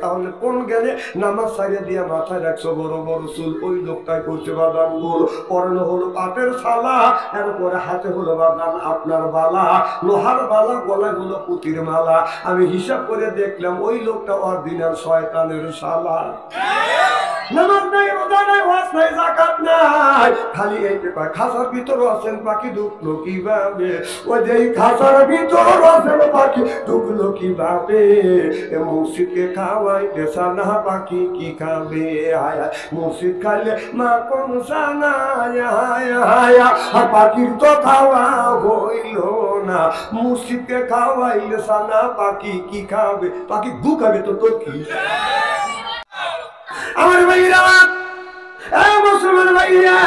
তাহলে কোন জ্ঞানে নামাজ ছাড়িয়ে দিয়ে মাথায় রাখছো বড় বড় চুল? ওই লোকটাই করছে বাদান গোল। পরনে হলো পাটের ছালা, এরপরে হাতে হলো বাদান আপনার বালা, লোহার বালা, গলায় হলো পুতির মালা। আমি হিসাব করে দেখলাম ওই লোকটা অরিজিনাল শয়তানের শালা। নামাজ নাই, রোজা নাই, ওয়াজ নাই, যাকাত নাই, খালি এইটা কয় খাঁচার ভিতর আছেন পাখি ঢুকলো কিভাবে? ওই যে খাঁচার ভিতর আছেন পাখি ঢুকলো কিভাবে? মসজিদকে খাওয়াই বেসানা পাখি কি খাবে? আয়া মসজিদ খাইলে মা কোন সানা, পাখির তো খাওয়া হইল না। মসজিদকে খাওয়াইলে সানা পাখি কি খাবে? পাখি গু খাবে তো তোর কি? আমার ভাইরা, মুসলমান ভাইরা,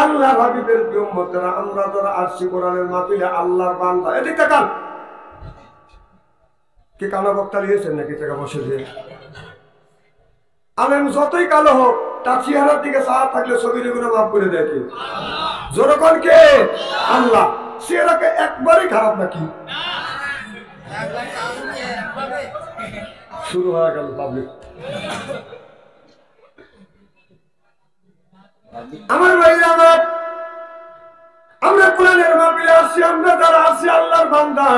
আল্লাহ হাবিবের উম্মতেরা, আমরা যারা আসছি কোরআনের মাহফিলে আল্লাহর বান্দা, এদিক তাকান। কি কালো বক্তা নিয়েছেন নাকি টাকা বসে দিয়ে? আলেম যতই কালো হোক, তার চেহারার দিকে চাওয়া থাকলে ছবির গুলো মাফ করে দেয় কি? জোরকন কে? আল্লাহ। চেহারাকে একবারই খারাপ নাকি? শুরু হয়ে গেল পাবলিক। আমার ভাইরা, আমরা কোরআনের মাহফিলে আসছি, আমরা যারা আছি আল্লাহর বান্দা,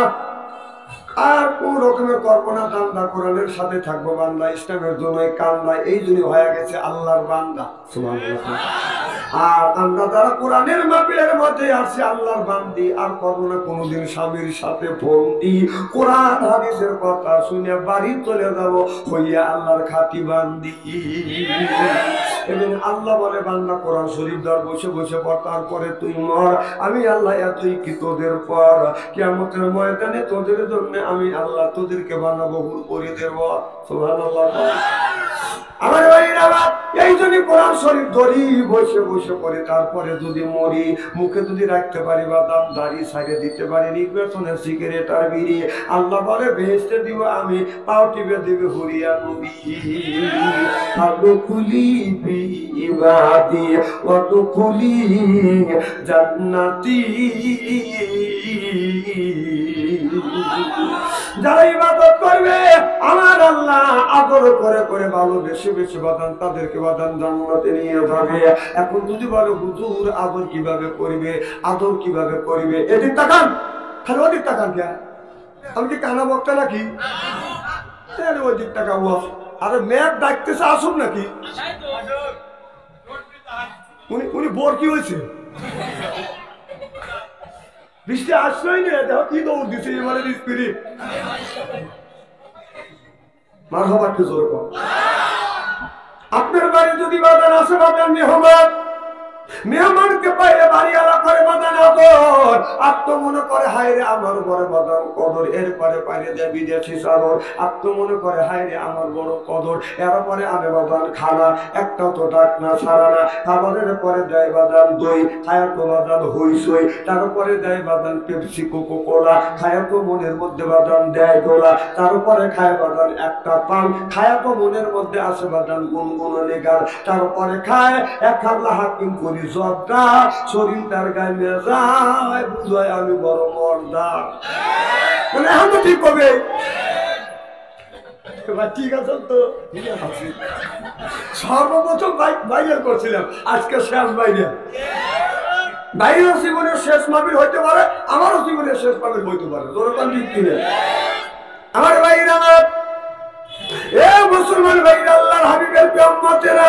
আর কোন রকমের কল্পনা ধান্দা কোরআনের সাথে থাকবো বান্দা, ইসলামের জন্য কান্দা, এই জন্য হয়ে গেছে আল্লাহর বান্দা। সুবহানাল্লাহ। আর আমরা যারা কোরআনের মাহফিলের মধ্যে আসছি আল্লাহর বান্দি, আর করবো না কোনোদিন স্বামীর সাথে বন্দি, কোরআন হাদিসের কথা শুনে বাড়ি চলে যাব হইয়া আল্লাহর খাঁটি বান্দি। এবং আল্লাহ বলে বান্দা কোরআন শরীফ ধর বসে বসে পড়, তারপরে তুই মর। আমি আল্লাহ এতই কি তোদের পর কিয়ামতের ময়দানে তোদের জন্য আমি আল্লাহ তোদেরকে বানাবো হুর করে দেব। সুবহানাল্লাহ। আমার ভাইরা, এই জন্য কোরআন শরীফ ধরি বসে বসে পড়ে, তারপরে যদি মরি, মুখে যদি রাখতে পারি বাদাম, দাড়ি ছাড়িয়ে দিতে পারি, নির্বাচনের সিগারেট আর বিড়ি, আল্লাহ বলে বেহেশতে দিব আমি, পাও টিপে দিবে হুরিয়া নবী। আলু খুলি বিবাদি অত খুলি জান্নাতি। যারা ইবাদত করবে আমার আল্লাহ আদর করে করে ভালোবেসে বেশি বাদান, তাদেরকে বাদান জান্নাতে নিয়ে যাবে। এখন যদি বলো হুজুর আদর কিভাবে করবে, আদর কিভাবে করবে, এদিক তাকান, খালি ওদিক তাকান। কে আমি কি কানা বক্তা নাকি? ওদিক তাকাবো। আরে মেঘ ডাকতেছে আসুন নাকি? উনি বোর কি হয়েছে? বৃষ্টি আসলোই না, দেখো কি দৌড় দিচ্ছে এবারে স্পিরিট। মারহাবা, একটু জোর কর। আপনার বাড়ি যদি বাদান আসে, বাদান মেহমান, মেহমানকে পাইলে বাড়ি আলা করে বাদান আদর, আত্ম মনে করে হায় রে আমার বড় বাদান কদর, এরপরে পাইলে দেয় বিদেশি চাদর, আত্ম মনে করে হায় রে আমার বড় কদর, এরপরে আনে বাদান খানা, একটাও তো ডাক না ছাড়া না, খাবারের পরে দেয় বাদান দই, খায়া তো বাদান হইসই, তারপরে দেয় বাদান পেপসি কোকো কোলা, খায়া তো মনের মধ্যে বাদান দেয় দোলা, তারপরে খায় বাদান একটা পান, খায়া তো মনের মধ্যে আসে বাদান গুনগুনানি গান, তারপরে খায় এক খাবলা হাকিম করি জবদা, শরীর তার গায়ে মেজায় বুঝায় আমি বড় মর্দা। মানে এখন তো ঠিক হবে, ঠিক আছে তো? সর্বপ্রথম বাইরে করছিলাম, আজকে শেষ বাইরে। বাইরের জীবনের শেষ মাহফিল হইতে পারে, আমারও জীবনের শেষ মাহফিল হইতে পারে, দরকার ঠিক কিনে। আমার ভাইরা, মুসলমান ভাইরা, আল্লাহর হাবিবের উম্মতেরা,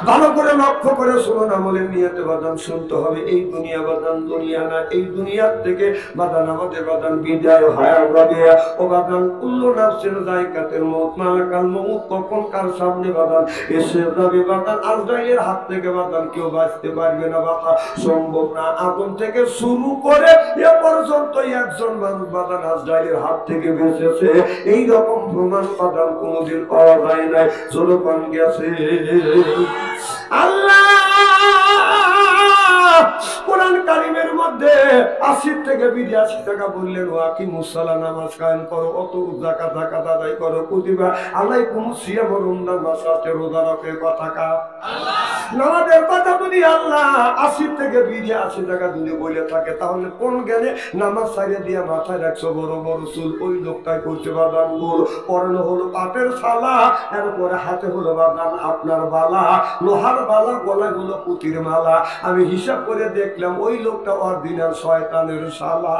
ভালো করে লক্ষ্য করে শুনুন, আমলের নিয়তে বাদান শুনতে হবে। এই দুনিয়া বাদান দুনিয়া না, এই দুনিয়ার থেকে বাদান আমাদের বাদান বিদায় হয় যাবে। ও বাদান কুল্লু নাফসিন যায়কাতুল মউত, মালাকাল মউত কখন কার সামনে বাদান এসে যাবে। বাদান আজরাইলের হাত থেকে বাদান কেউ বাঁচতে পারবে না, বাবা সম্ভব না। আদম থেকে শুরু করে এ পর্যন্ত একজন মানুষ বাদান আজরাইলের হাত থেকে বেঁচেছে, এই রকম প্রমাণ বাদান কোনদিন পাওয়া যায় নাই। জনগণ গেছে। আল্লাহ কোরআন কারিমের মধ্যে 80 থেকে 82 টাকা বললেন, ওয়াকিমুস সালাত, নামাজ কায়েম করো, অত যাকাত আদায় করো, কুতিবা আলাইকুমুস সিয়াম, রমজান মাসে রোজা রাখে। কথা কা আল্লাহ। নামাজের কথা যদি আল্লাহ 80 থেকে 82 টাকা যদি বলে থাকে, তাহলে কোন জ্ঞানে নামাজ ছাড়িয়ে দিয়ে মাথায় রাখছো বড় বড় চুল? ওই লোকটাই করছে বাদান গোল, পরনে হলো পাটের শালা, এরপরে হাতে হলো বাদান আপনার বালা, লোহার বালা, গলায় হলো পুতির মালা। আমি হিসাব করে দেখলাম ওই লোকটা অরিজিনাল শয়তানের শালা।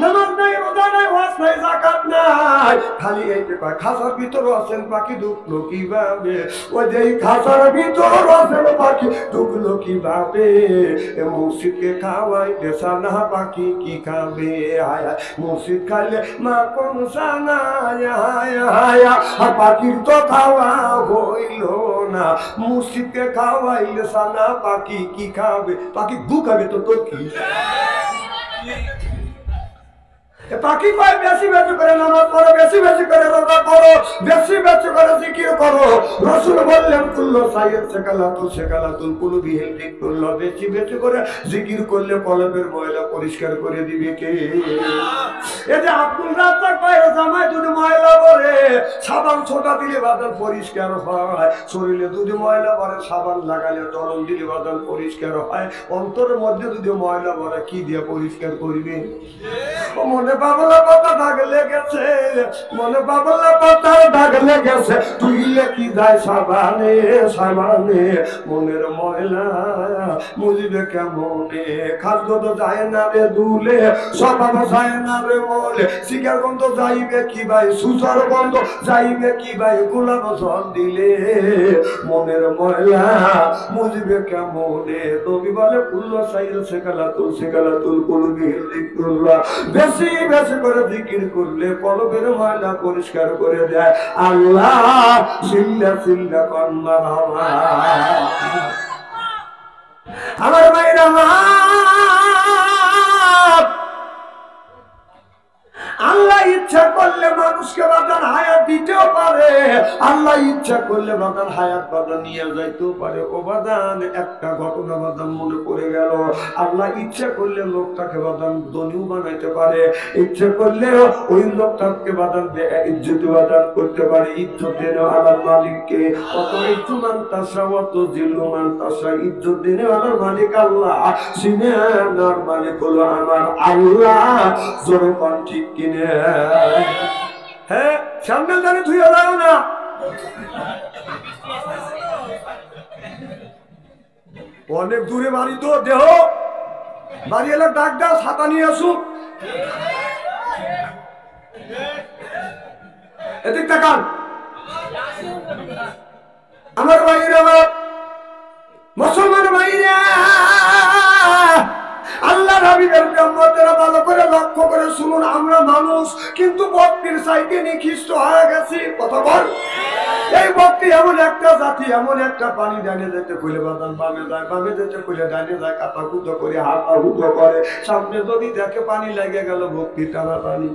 নামাজ নাই, রোজা নাই, ওয়াজ নাই, যাকাত নাই, খালি এইটা কয় খাঁচার ভিতর আছেন পাখি ঢুকলো কিভাবে? ওই যে খাঁচার ভিতর আছেন পাখি ঢুকলো কিভাবে? মসজিদকে খাওয়াইতে সানা পাখি কি খাবে? আয়া মসজিদ খাইলে মা কোন সানা, পাখির তো খাওয়া হইল না। মসজিদকে খাওয়াইলে সানা পাখি কি খাবে? পাখি ঢুকাবে তো তোর কি? পাখি পায় বেশি বেশি করে নামাজ পড়ো, বেশি বেশি করে রোজা করো, বেশি বেশি করে জিকির করো। রাসূল বললেন কুল্লু সাইয়্যিদ সেকালাতুল কুলুবি হিলদিকুল্লাহ, বেশি বেশি করে জিকির করলে কলবের ময়লা পরিষ্কার করে দিবে কে? এই যে আব্দুল রাজ্জাক ভাইয়ের জামায় যদি ময়লা পড়ে, সাবান ছোটা দিলে বাদন পরিষ্কার হয়। শরীরে যদি ময়লা পড়ে, সাবান লাগালে তরল দিলে বাদন পরিষ্কার হয়। অন্তরের মধ্যে যদি ময়লা পড়ে, কি দিয়ে পরিষ্কার করবে? মনে বাবলা পাতা দাগ লেগেছে, মনে বাবলা পাতার দাগ লেগেছে, তুইলে কি যায় সাবানে সাবানে? মনের ময়লা মুজিবে কেমনে? খাদ্য তো যায় না রে দুলে, স্বভাব যায় না রে বলে, শিকার গন্ধ যাইবে কি ভাই, সুসার গন্ধ যাইবে কি ভাই, গোলাপ জল দিলে মনের ময়লা মুজিবে কেমনে? নবী বলে কুল্লু সাইয়্যিদ সেকালাতুল কুলুবি হিলদিকুল্লাহ, বেশি বেশি করে জিকির করলে কলবের ময়লা পরিষ্কার করে দেয় আল্লাহ। সিল্লা সিল্লা কন্যা বাবা আমার ভাইরা, আল্লাহ ইচ্ছা করলে মানুষকে বাদান হায়াত দিতেও পারে, আল্লাহ ইচ্ছা করলে বাদান হায়াত বাদান নিয়ে যাইতেও পারে। ও বাদান একটা ঘটনা বাদান মনে পড়ে গেল, আল্লাহ ইচ্ছা করলে লোকটাকে বাদান ধনীও বানাইতে পারে, ইচ্ছা করলে ওই লোকটাকে বাদান ইজ্জত বাদান করতে পারে। ইজ্জত দেন আল্লাহর মালিককে, অত ইজ্জুমান তাসা অত জিল্লুমান তাসা, ইজ্জত দেন আল্লাহর মালিক আল্লাহ, সিনেমার মালিক হলো আমার আল্লাহ। জোরে কোন ঠিক কিনে? হ্যাঁ, সামনে দাঁড়িয়ে ধুয়ে যাও না। অনেক দূরে বাড়ি তো, দেহ বাড়ি এলে ডাক দাও, ছাতা নিয়ে আসুক। এদিক তাকান আমার ভাইরা, মুসলমান ভাইরা, আল্লাহ হাবিবের উম্মতেরা ভালো করে লক্ষ্য করে শুনুন। আমরা মানুষ, কিন্তু ভক্তির চাইতে নিকৃষ্ট হয়ে গেছি। কথা বল, এই ভক্তি এমন একটা জাতি, এমন একটা পানি ডানে যেতে কইলে বাদান বামে যায়, বামে যেতে কইলে ডানে যায়, কাটা কুটো করে হাতা হুটো করে। সামনে যদি দেখে পানি লেগে গেল, ভক্তি টানা পানি।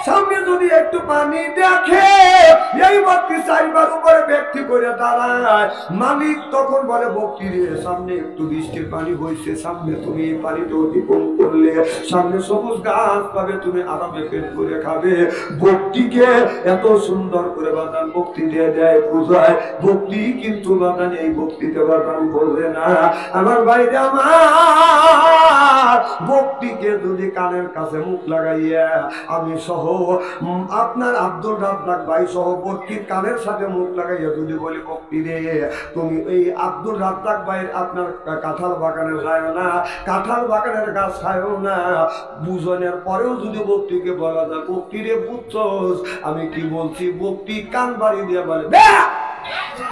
সামনে যদি একটু পানি দেখে, এই ভক্তি চাইবার উপরে ব্যক্তি করে দাঁড়ায়। মালিক তখন বলে ভক্তি রে, সামনে একটু বৃষ্টির পানি হয়েছে, সামনে তুমি এই পানিটা অতিক্রম করলে সামনে সবুজ গাছ পাবে, তুমি আরামে পেট করে খাবে। ভক্তিকে এত সুন্দর করে বাদান ভক্তি দিয়ে দেয়, বুঝায় ভক্তি, কিন্তু বাদান এই ভক্তিতে বাদান বলবে না। আমার বাইরে আমার ভক্তিকে যদি কানের কাছে মুখ লাগাইয়া আমি সহ আপনার আব্দুল রাজ্জাক ভাই সহ ভক্তির কানের সাথে মুখ লাগাইয়া যদি বলি ভক্তি রে, তুমি এই আব্দুল রাজ্জাক ভাইয়ের আপনার কাঁঠাল বাগানে যায় না, কাঁঠাল বাগানের গাছ খায়ও না, বুঝনের পরেও যদি ভক্তিকে বলা যায় ভক্তি রে বুঝছস আমি কি বলছি, ভক্তি কান বাড়ি দিয়ে বলে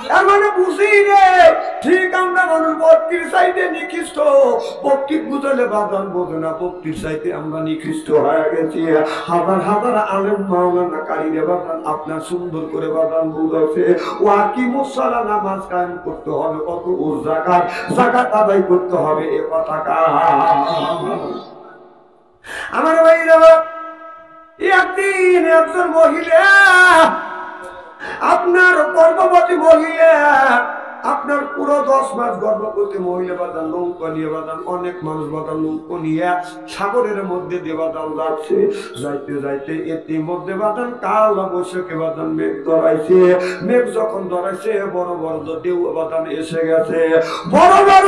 তার মানে বুঝি রে। ঠিক আমরা মানুষ ভক্তির চাইতে নিকৃষ্ট, ভক্তি বুঝলে বাদান বোঝে না, ভক্তির চাইতে আমরা নিকৃষ্ট হয়ে গেছি। হাজার হাজার আলেম মাওলানা কারীরে বাদান আপনার সুন্দর করে বাদান বুঝাচ্ছে, ওয়াকিমুস সালাহ নামাজ কায়েম করতে হবে, কত যাকাত যাকাত আদায় করতে হবে, এ কথা আমার ভাইরা। একদিন একজন মহিলা, আপনার গর্ভবতী মহিলা আপনার পুরো 10 মাস গর্ভবতী মহিলা বাদান নৌকা নিয়ে বাদান অনেক মানুষ বাদান নৌকা নিয়ে সাগরের মধ্যে দিয়ে বাদান যাচ্ছে। যাইতে যাইতে এর মধ্যে বাদান কাল বৈশাখে বাদান মেঘ ধরাইছে। মেঘ যখন ধরাইছে বড় বড় ঢেউ বাদান এসে গেছে। বড় বড়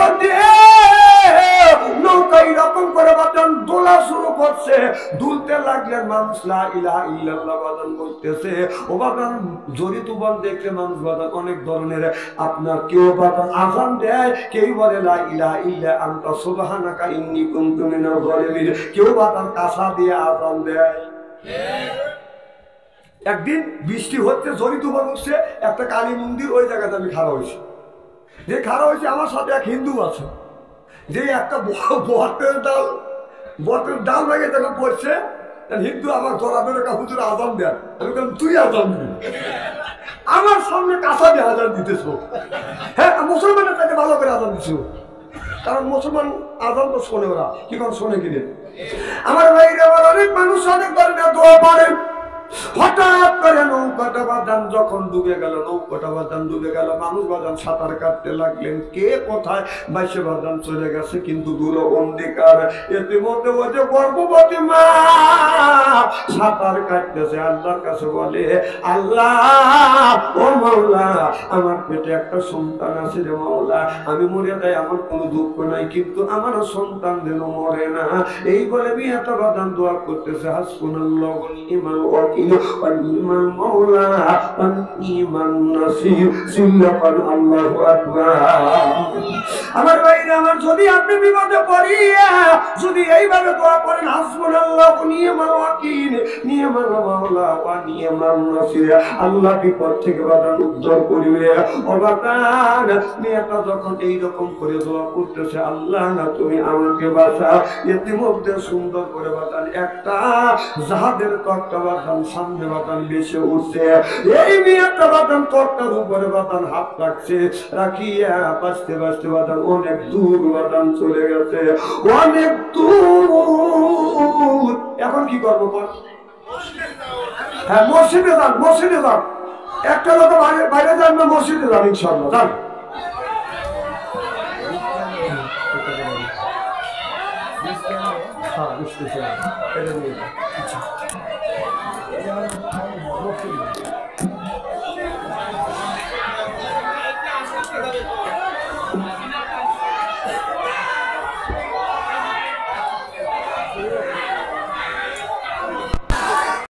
নৌকা এরকম করে বাদান দোলা শুরু করছে। দুলতে লাগলেন মানুষ লা ইলাহা ইল্লাল্লাহ বাদান বলতেছে। ও বাদান জরি তুফান দেখলে মানুষ বাদান অনেক ধরনের আপনার কেউ বাদান আযান দেয়, কেউ বলে লা ইলাহা ইল্লা আনতা সুবহানাকা ইন্নী কুনতু মিনাল যালিমিন, কেউ বাদান কাঁসা দিয়ে আযান দেয়। একদিন বৃষ্টি হচ্ছে, জরি তুফান উঠছে, একটা কালী মন্দির ওই জায়গাতে আমি খাড়া হয়েছি। যে খাড়া হয়েছে আমার সাথে এক হিন্দু আছে, যে একটা বটের ডাল ভেঙে যখন পড়ছে, হিন্দু আমার ধরা ধরে হুজুর আজান দেন। আমি বললাম তুই আজান দিবি, আমার সামনে কাঁচা দিয়ে আজান দিতেছ। হ্যাঁ, মুসলমানের কাছে ভালো করে আজান দিছ, কারণ মুসলমান আজান তো শোনে, ওরা কি করে শোনে কিনে। আমার ভাইরা আমার অনেক মানুষ অনেক ধরনের দোয়া পড়েন। হঠাৎ করে নৌকাটা বাদান যখন ডুবে গেল, নৌকাটা বাদান ডুবে গেল, মানুষ বাদান সাঁতার কাটতে লাগলেন, কে কোথায় বাইশে বাদান চলে গেছে, কিন্তু দূর অন্ধকার। ইতিমধ্যে ওই যে গর্ভবতী মা সাঁতার কাটতেছে, আল্লাহর কাছে বলে আল্লাহ ও মাওলা, আমার পেটে একটা সন্তান আছে রে মাওলা, আমি মরে যাই আমার কোনো দুঃখ নাই, কিন্তু আমার সন্তান যেন মরে না। এই বলে বিয়েটা বাদান দোয়া করতেছে, হাসবুনাল্লাহু ওয়া নি'মাল ওয়াকিল ونعم المولى ونعم النصير صدق الله أكبر। আমার ভাইরা আমার, যদি আপনি বিপদে পড়িয়া যদি এইভাবে দোয়া করেন হাসবুনাল্লাহু ওয়া নি'মাল ওয়াকিল নি'মাল মাওলা ওয়া নি'মান নাসির, আল্লাহ বিপদ থেকে বাদান উদ্ধার করিবে। ও বাদান মেয়েটা যখন এইরকম করে দোয়া করতেছে, আল্লাহ না তুমি আমাকে বাঁচাও, ইতিমধ্যে সুন্দর করে বাদান একটা জাহাজের তক্তা বাদান সামনে বাদান বেশি উঠছে। এই মেয়েটা বাদান তক্তার উপরে বাদান হাত রাখছে, রাখিয়া বাঁচতে বাঁচতে বাদান অনেক দূর বাদান চলে গেছে, অনেক দূর। এখন কি করবো বল? হ্যাঁ, মসজিদে যান, মসজিদে যান। একটা লোক বাইরে যান না, মসজিদে যান ইনশাআল্লাহ, যান। হ্যাঁ,